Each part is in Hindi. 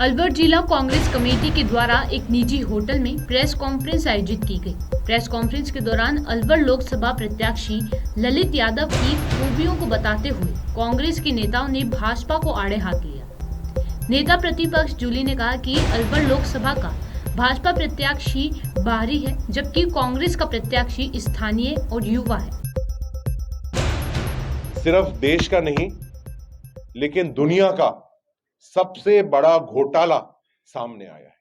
अलवर जिला कांग्रेस कमेटी के द्वारा एक निजी होटल में प्रेस कॉन्फ्रेंस आयोजित की गई। प्रेस कॉन्फ्रेंस के दौरान अलवर लोकसभा प्रत्याशी ललित यादव की खूबियों को बताते हुए कांग्रेस के नेताओं ने भाजपा को आड़े हाथ लिया। नेता प्रतिपक्ष जूली ने कहा कि अलवर लोकसभा का भाजपा प्रत्याशी बाहरी है, जबकि कांग्रेस का प्रत्याशी स्थानीय और युवा है। सिर्फ देश का नहीं, लेकिन दुनिया का सबसे बड़ा घोटाला सामने आया है।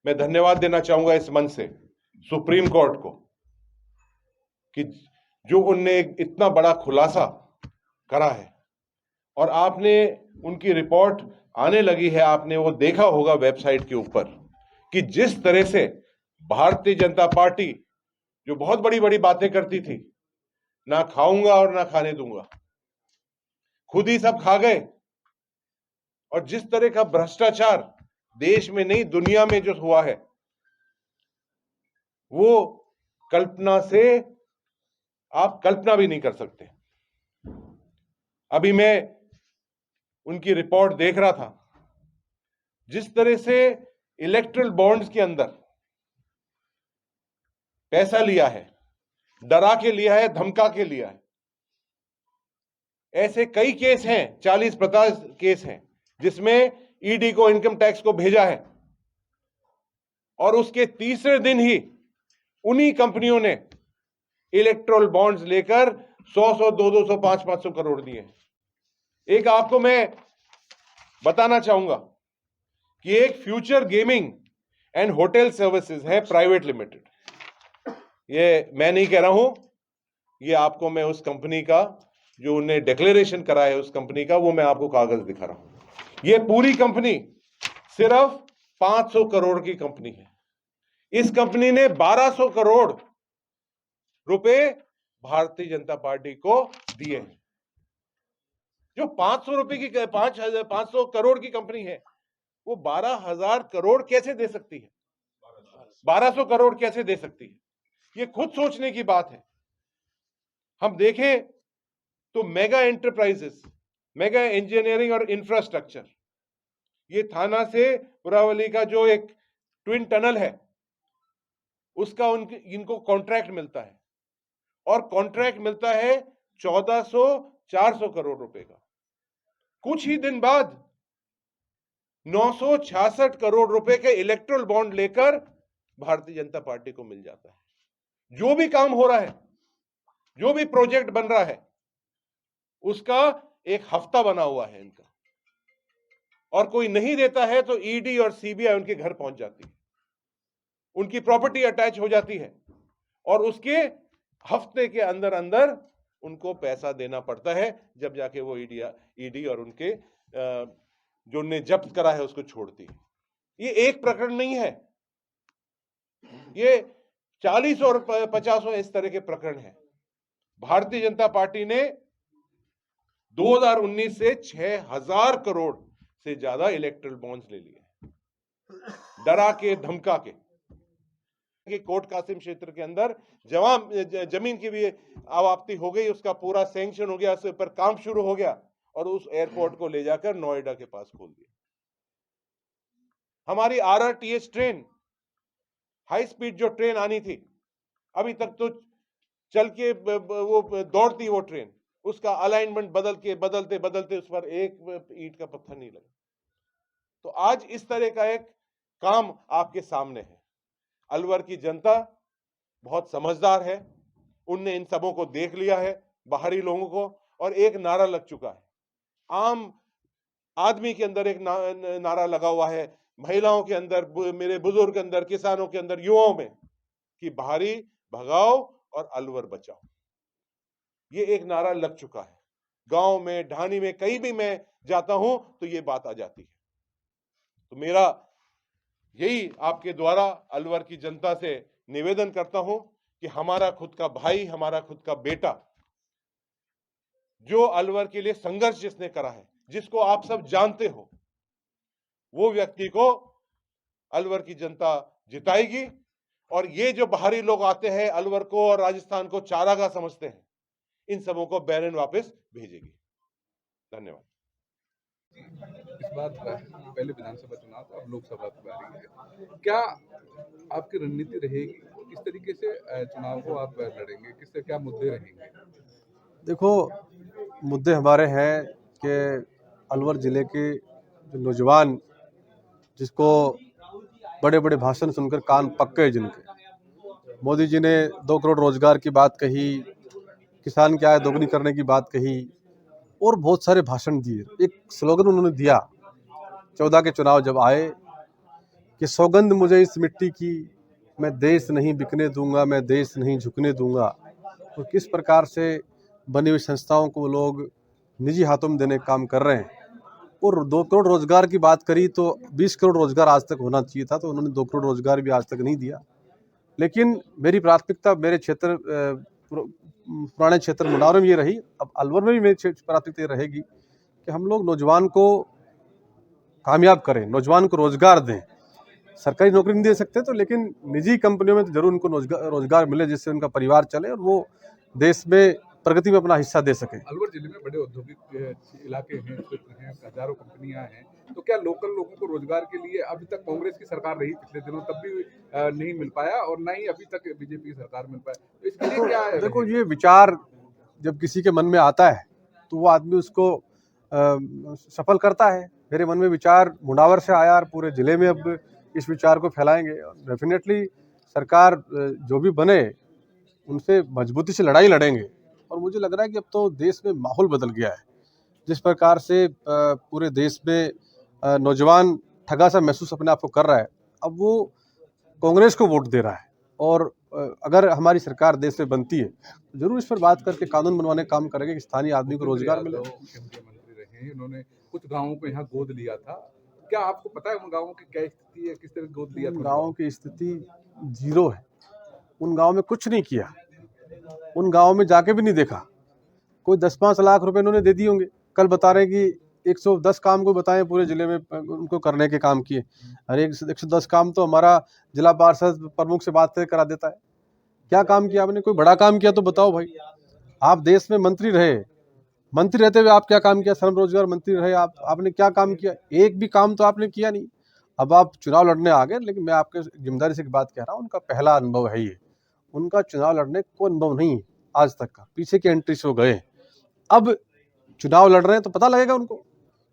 मैं धन्यवाद देना चाहूंगा इस मंच से सुप्रीम कोर्ट को कि जो उनने इतना बड़ा खुलासा करा है, और आपने उनकी रिपोर्ट आने लगी है, आपने वो देखा होगा वेबसाइट के ऊपर कि जिस तरह से भारतीय जनता पार्टी जो बहुत बड़ी बड़ी बातें करती थी, ना खाऊंगा और ना खाने दूंगा, खुद ही सब खा गए। और जिस तरह का भ्रष्टाचार देश में नहीं दुनिया में जो हुआ है, वो कल्पना से आप कल्पना भी नहीं कर सकते। अभी मैं उनकी रिपोर्ट देख रहा था, जिस तरह से इलेक्ट्रल बॉन्ड्स के अंदर पैसा लिया है, डरा के लिया है, धमका के लिया है। ऐसे कई केस हैं, 40-50 केस हैं जिसमें ईडी को, इनकम टैक्स को भेजा है, और उसके तीसरे दिन ही उन्हीं कंपनियों ने इलेक्ट्रल बॉन्ड्स लेकर 100-100, 200, 500 करोड़ दिए। एक आपको मैं बताना चाहूंगा कि एक future gaming and hotel services है प्राइवेट लिमिटेड। ये मैं नहीं कह रहा हूं, ये आपको मैं उस कंपनी का जो उन्हें डिक्लेरेशन करा है उस कंपनी का, वो मैं आपको कागज दिखा रहा हूं। ये पूरी कंपनी सिर्फ 500 करोड़ की कंपनी है। इस कंपनी ने 1200 करोड़ रुपए भारतीय जनता पार्टी को दिए हैं। जो 500 रुपए की 500 करोड़ की कंपनी है, वो 12,000 करोड़ कैसे दे सकती है? 1200 करोड़ कैसे दे सकती है? ये खुद सोचने की बात है। हम देखें तो मेगा एंटरप्राइजेस, मेगा इंजीनियरिंग और इंफ्रास्ट्रक्चर, ये थाना से पुरावली का जो एक ट्विन टनल है, उसका इनको कॉन्ट्रैक्ट मिलता है, और कॉन्ट्रैक्ट मिलता है 1400-400 करोड़ रुपए का। कुछ ही दिन बाद 966 करोड़ रुपए के इलेक्ट्रल बॉन्ड लेकर भारतीय जनता पार्टी को मिल जाता है। जो भी काम हो रहा है, जो भी प्रोजेक्ट बन रहा है, उसका एक हफ्ता बना हुआ है इनका, और कोई नहीं देता है तो ईडी और सीबीआई उनके घर पहुंच जाती है, उनकी प्रॉपर्टी अटैच हो जाती है, और उसके हफ्ते के अंदर अंदर उनको पैसा देना पड़ता है, जब जाके वो ईडी और उनके जो उन्हें जब्त करा है उसको छोड़ती है। ये एक प्रकरण नहीं है, ये 40 और 50 इस तरह के प्रकरण हैं। भारतीय जनता पार्टी ने 2019 से 6,000 करोड़ से ज्यादा इलेक्ट्रल बॉन्ड्स ले लिए, डरा के, धमका के। कोट कासिम क्षेत्र के अंदर जमीन की भी आवाप्ति हो गई, उसका पूरा सैंक्शन हो गया, उसके ऊपर काम शुरू हो गया, और उस एयरपोर्ट को ले जाकर नोएडा के पास खोल दिया। हमारी आरआरटीएस ट्रेन, हाई स्पीड जो ट्रेन आनी थी, अभी तक तो चल के वो दौड़ती वो ट्रेन, उसका अलाइनमेंट बदलते बदलते उस पर एक ईंट का पत्थर नहीं लगा। तो आज इस तरह का एक काम आपके सामने है। अलवर की जनता बहुत समझदार है, उनने इन सबों को देख लिया है, बाहरी लोगों को, और एक नारा लग चुका है। आम आदमी के अंदर एक नारा लगा हुआ है, महिलाओं के अंदर, मेरे बुजुर्ग के अंदर, किसानों के अंदर, युवाओं में, कि बाहरी भगाओ और अलवर बचाओ। ये एक नारा लग चुका है। गांव में, ढाणी में, कहीं भी मैं जाता हूं तो ये बात आ जाती है। तो मेरा यही आपके द्वारा अलवर की जनता से निवेदन करता हूं कि हमारा खुद का भाई, हमारा खुद का बेटा, जो अलवर के लिए संघर्ष जिसने करा है, जिसको आप सब जानते हो, वो व्यक्ति को अलवर की जनता जिताएगी। और ये जो बाहरी लोग आते हैं, अलवर को और राजस्थान को चारागाह समझते हैं, इन सबों को बैरन वापस भेजेगी। धन्यवाद। इस बार पहले विधानसभा चुनाव था, अब लोकसभा की बारी है। क्या आपकी रणनीति रहेगी? किस तरीके से चुनाव को आप लड़ेंगे? किससे क्या मुद्दे रहेंगे? देखो, मुद्दे हमारे हैं कि अलवर ज़िले के जो नौजवान, जिसको बड़े बड़े भाषण सुनकर कान पक गए जिनके, मोदी जी ने 2 करोड़ रोजगार की बात कही, किसान की आय दोगुनी करने की बात कही और बहुत सारे भाषण दिए। एक स्लोगन उन्होंने दिया 14 के चुनाव जब आए कि सौगंध मुझे इस मिट्टी की, मैं देश नहीं बिकने दूंगा, मैं देश नहीं झुकने दूंगा। तो किस प्रकार से बनी हुई संस्थाओं को लोग निजी हाथों में देने का काम कर रहे हैं। और 2 करोड़ रोजगार की बात करी तो 20 करोड़ रोजगार आज तक होना चाहिए था, तो उन्होंने 2 करोड़ रोजगार भी आज तक नहीं दिया। लेकिन मेरी प्राथमिकता मेरे क्षेत्र पुराने क्षेत्र मुनावर में ये रही, अब अलवर में भी मेरी प्राथमिकता ये रहेगी कि हम लोग नौजवान को कामयाब करें, नौजवान को रोजगार दें। सरकारी नौकरी नहीं दे सकते तो, लेकिन निजी कंपनियों में तो जरूर उनको रोजगार मिले, जिससे उनका परिवार चले और वो देश में प्रगति में अपना हिस्सा दे सकें। अलवर जिले में बड़े औद्योगिक इलाके हैं, क्षेत्र हैं, हजारों कंपनियां हैं, तो क्या लोकल लोगों को रोजगार के लिए अभी तक कांग्रेस की सरकार रही पिछले दिनों, तब भी नहीं मिल पाया और ना ही अभी तक बीजेपी की सरकार मिल पाया, तो इसके लिए क्या है? देखो, ये विचार जब किसी के मन में आता है तो वो आदमी उसको सफल करता है। मेरे मन में विचार मुनावर से आया और पूरे जिले में अब इस विचार को फैलाएंगे। डेफिनेटली सरकार जो भी बने उनसे मजबूती से लड़ाई लड़ेंगे। और मुझे लग रहा है कि अब तो देश में माहौल बदल गया है। जिस प्रकार से पूरे देश में नौजवान ठगा सा महसूस अपने आप को कर रहा है, अब वो कांग्रेस को वोट दे रहा है। और अगर हमारी सरकार देश में बनती है तो जरूर इस पर बात करके कानून बनवाने का काम करेंगे कि स्थानीय आदमी को रोजगार मिले। मुख्यमंत्री रहे, उन्होंने कुछ गाँवों को यहाँ गोद लिया था, क्या आपको पता है उन गाँवों की क्या स्थिति है, किस तरह गोद लिया था? उन गाँवों की स्थिति जीरो है। उन गाँव में कुछ नहीं किया, उन गाँव में जाके भी नहीं देखा। कोई 10-5 लाख रुपए उन्होंने दे दिए होंगे। कल बता रहे कि 110 काम को बताएं पूरे जिले में उनको करने के काम किए। अरे 110 काम तो हमारा जिला पार्षद प्रमुख से बात करा देता है। क्या काम किया आपने? कोई बड़ा काम किया तो बताओ भाई। आप देश में मंत्री रहे, मंत्री रहते हुए आप क्या काम किया? श्रम रोजगार मंत्री रहे आपने क्या काम किया? एक भी काम तो आपने किया नहीं। अब आप चुनाव लड़ने आ गए, लेकिन मैं आपके जिम्मेदारी से बात कह रहा हूँ, उनका पहला अनुभव है ये। उनका चुनाव लड़ने को अनुभव नहीं है आज तक का, पीछे की एंट्री से हो गए। अब चुनाव लड़ रहे हैं तो पता लगेगा उनको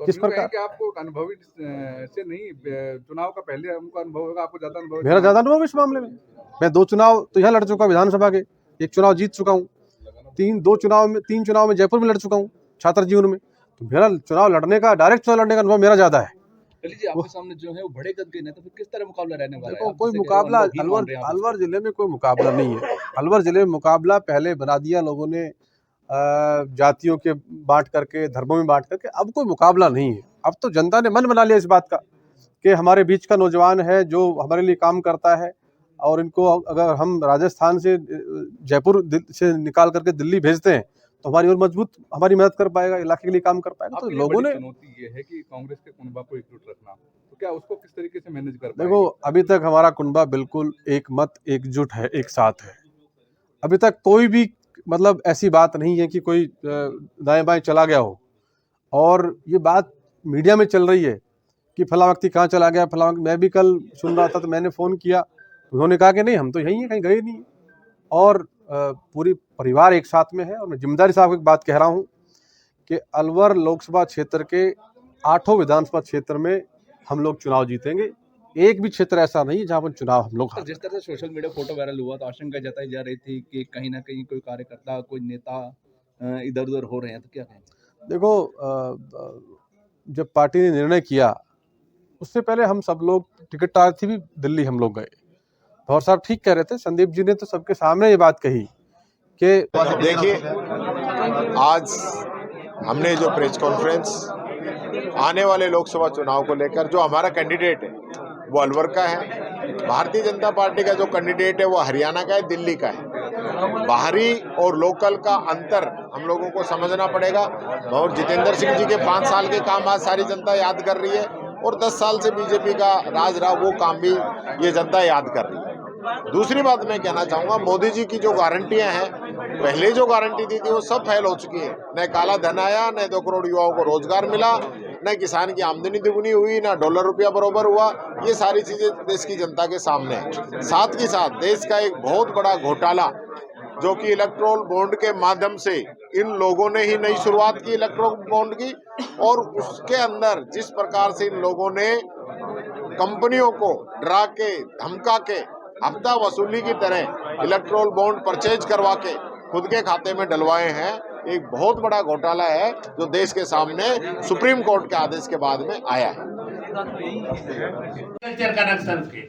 तो किस प्रकार। कि आपको अनुभवी से नहीं, चुनाव का पहले उनको अनुभव होगा, आपको ज्यादा अनुभव? मेरा ज्यादा अनुभव इस मामले में। मैं 2 चुनाव तो यहाँ लड़ चुका विधानसभा के, 1 चुनाव जीत चुका हूँ, 3 चुनाव में जयपुर में लड़ चुका हूँ छात्र जीवन में। तो मेरा चुनाव लड़ने का, डायरेक्ट चुनाव लड़ने का अनुभव मेरा ज्यादा है। लीजिए आपके सामने जो है वो बड़े कद के नेता, फिर किस तरह मुकाबला रहने वाला है? देखो, कोई मुकाबला अलवर जिले में कोई मुकाबला नहीं है। अलवर जिले में मुकाबला पहले बना दिया लोगों ने, जातियों के बांट करके, धर्मों में बांट करके। अब कोई मुकाबला नहीं है। अब तो जनता ने मन बना लिया इस बात का कि हमारे बीच का नौजवान है जो हमारे लिए काम करता है, और इनको अगर हम राजस्थान से, जयपुर से निकाल करके दिल्ली भेजते हैं तो हमारी और मजबूत, हमारी मदद कर पाएगा, इलाके के लिए काम कर पाएगा। तो लोगों ने, चुनौती ये है कि कांग्रेस के कुनबा को एकजुट रखना, तो क्या उसको किस तरीके से मैनेज कर पाएंगे? देखो, अभी तक हमारा कुनबा बिल्कुल एक मत, एकजुट है, एक साथ है। अभी तक कोई भी मतलब ऐसी बात नहीं है कि कोई दाएं बाएं चला गया हो। और ये बात मीडिया में चल रही है कि फला व्यक्ति कहाँ चला गया, फला। मैं भी कल सुन रहा था तो मैंने फ़ोन किया, उन्होंने कहा कि नहीं, हम तो यहीं हैं, कहीं गए नहीं। और पूरी परिवार एक साथ में है। और मैं जिम्मेदारी साहब एक बात कह रहा हूँ कि अलवर लोकसभा क्षेत्र के 8 विधानसभा क्षेत्र में हम लोग चुनाव जीतेंगे। एक भी क्षेत्र ऐसा नहीं जहाँ पर चुनाव हम लोग। जिस तरह से सोशल मीडिया फोटो वायरल हुआ तो आशंका जताई जा रही थी कि कहीं ना कहीं कोई कार्यकर्ता, कोई नेता इधर उधर हो रहे हैं, तो क्या कहेंगे? देखो, जब पार्टी ने निर्णय किया उससे पहले हम सब लोग टिकट प्रार्थी भी दिल्ली हम लोग गए। भौर साहब ठीक कह रहे थे, संदीप जी ने तो सबके सामने ये बात कही कि देखिए, आज हमने जो प्रेस कॉन्फ्रेंस आने वाले लोकसभा चुनाव को लेकर, जो हमारा कैंडिडेट है वो अलवर का है, भारतीय जनता पार्टी का जो कैंडिडेट है वो हरियाणा का है, दिल्ली का है। बाहरी और लोकल का अंतर हम लोगों को समझना पड़ेगा। और जितेंद्र सिंह जी के 5 साल के काम आज सारी जनता याद कर रही है, और 10 साल से बीजेपी का राज रहा, वो काम भी ये जनता याद कर रही है। दूसरी बात मैं कहना चाहूँगा, मोदी जी की जो गारंटियां हैं, पहले जो गारंटी दी थी वो सब फेल हो चुकी है। न काला धन आया, न 2 करोड़ युवाओं को रोजगार मिला, न किसान की आमदनी दुगनी हुई, ना डॉलर रुपया बराबर हुआ। ये सारी चीजें देश की जनता के सामने है। साथ ही साथ देश का एक बहुत बड़ा घोटाला जो कि इलेक्ट्रोल बॉन्ड के माध्यम से इन लोगों ने ही नई शुरुआत की इलेक्ट्रोल बॉन्ड की, और उसके अंदर जिस प्रकार से इन लोगों ने कंपनियों को डरा के धमका के हफ्ता वसूली की तरह इलेक्ट्रोल बॉन्ड परचेज करवा के खुद के खाते में डलवाए हैं, एक बहुत बड़ा घोटाला है जो देश के सामने सुप्रीम कोर्ट के आदेश के बाद में आया है। एग्रीकल्चर कनेक्शन के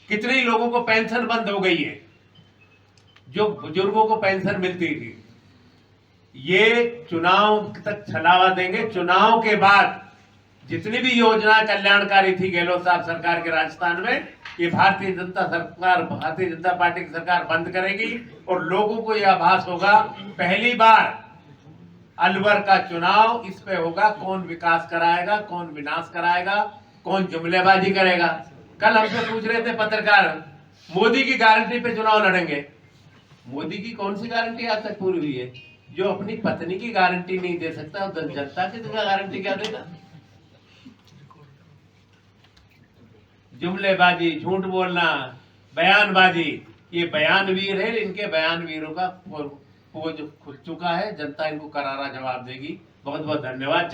कितने लोगों को पेंशन बंद हो गई है, जो बुजुर्गों को पेंशन मिलती थी। ये चुनाव तक छलावा देंगे। चुनाव के बाद जितनी भी योजना कल्याणकारी थी गहलोत साहब सरकार के राजस्थान में, ये भारतीय जनता पार्टी की सरकार बंद करेगी। और लोगों को यह आभास होगा, पहली बार अलवर का चुनाव इस पे होगा, कौन विकास कराएगा, कौन विनाश कराएगा, कौन जुमलेबाजी करेगा। कल हमसे पूछ रहे थे पत्रकार, मोदी की गारंटी पे चुनाव लड़ेंगे। मोदी की कौन सी गारंटी आज तक पूरी हुई है? जो अपनी पत्नी की गारंटी नहीं दे सकता, तो जनता की गारंटी क्या देगा? जुमलेबाजी, झूठ बोलना, बयानबाजी, ये बयानवीर है। इनके बयानवीरों का पोज खुल चुका है। जनता इनको करारा जवाब देगी। बहुत बहुत धन्यवाद।